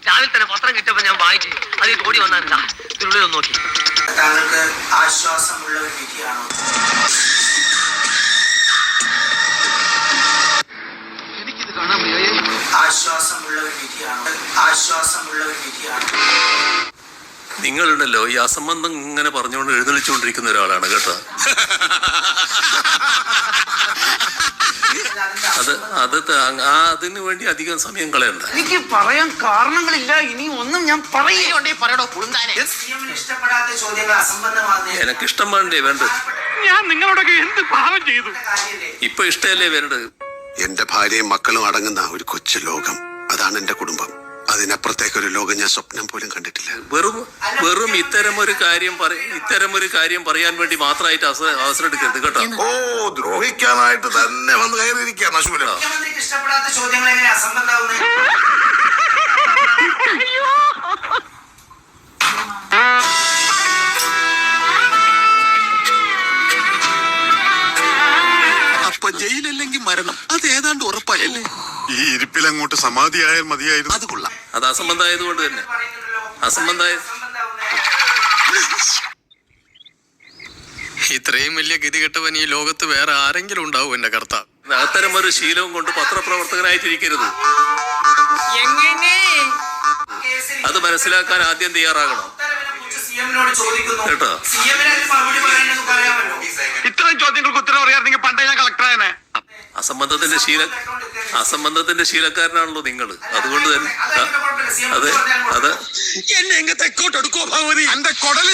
രാവിലെ തന്നെ പത്രം കിട്ടിയപ്പോ ഞാൻ വായിച്ചു അതിൽ ഓടി വന്നാ ഇതിനുള്ളിൽ ഒന്ന് നോക്കി. താങ്കൾക്ക് ആശ്വാസമുള്ള ഒരു വിധിയാണോ? എനിക്കിത് കാണാൻ വയ്യേ. ആശ്വാസമുള്ള ഒരു വിധിയാണോ? ആശ്വാസമുള്ള ഒരു വിധിയാണോ? നിങ്ങളുണ്ടല്ലോ ഈ അസംബന്ധം ഇങ്ങനെ പറഞ്ഞുകൊണ്ട് എഴുന്നള്ളിച്ചുകൊണ്ടിരിക്കുന്ന ഒരാളാണ് കേട്ടോ. അതിനു വേണ്ടി അധികം സമയം കളയണ്ട. എനിക്ക് പറയാൻ കാരണങ്ങളില്ല. ഇനി ഒന്നും ഞാൻ പറയണോ? ഇഷ്ടപ്പെടാത്ത ചോദ്യങ്ങൾ അസംബന്ധമാകുന്ന എനക്കിഷ്ടം വേണ്ടേ വേണ്ടത്? ഞാൻ നിങ്ങളോടൊക്കെ എന്ത് പാവം ചെയ്തു? ഇപ്പൊ ഇഷ്ടമല്ലേ വേണ്ടത്? എന്റെ ഭാര്യയും മക്കളും അടങ്ങുന്ന ഒരു കൊച്ചു ലോകം, അതാണ് എന്റെ കുടുംബം. അതിനപ്പുറത്തേക്കൊരു ലോകം ഞാൻ സ്വപ്നം പോലും കണ്ടിട്ടില്ല. വെറും ഇത്തരമൊരു കാര്യം പറയാൻ വേണ്ടി മാത്രമായിട്ട് അവസരം എടുക്കരുത് കേട്ടോ. ഓ, ദ്രോഹിക്കാനായിട്ട് തന്നെ വന്ന് കയറിയിരിക്കുകയാണ് അശൂല. മുഖ്യമന്ത്രിക്ക് ഇഷ്ടപ്പെടാത്ത ചോദ്യങ്ങൾ എങ്ങനെ അസംബന്ധമാകുന്നത്? അപ്പൊ ജയിലല്ലെങ്കിൽ മരണം, അത് ഏതാണ്ട് ഉറപ്പായല്ലേ? ഈ ഇരിപ്പിലങ്ങോട്ട് സമാധിയായാൽ മതിയായിരുന്നു. അത് കൊള്ളാം. അത് അസംബന്ധമായതുകൊണ്ട് തന്നെ ഇത്രയും വലിയ ഗതികെട്ടവൻ ഈ ലോകത്ത് വേറെ ആരെങ്കിലും ഉണ്ടാവും എന്റെ കർത്താവ്. അത്തരമൊരു ശീലവും കൊണ്ട് പത്രപ്രവർത്തകനായിട്ടിരിക്കരുത്. അത് മനസ്സിലാക്കാൻ ആദ്യം തയ്യാറാകണം കേട്ടോ. ഇത്രയും ചോദ്യങ്ങൾക്ക് ഉത്തരം അറിയാമെങ്കിൽ പണ്ടേ ഞാൻ കളക്ടറായനെ. അസംബന്ധത്തിന്റെ ശീലക്കാരനാണല്ലോ നിങ്ങൾ. അതുകൊണ്ട് തന്നെ അതെ എന്നെ തെക്കോട്ട് എടുക്കോ ഭഗവതി? എന്റെ കൊടല്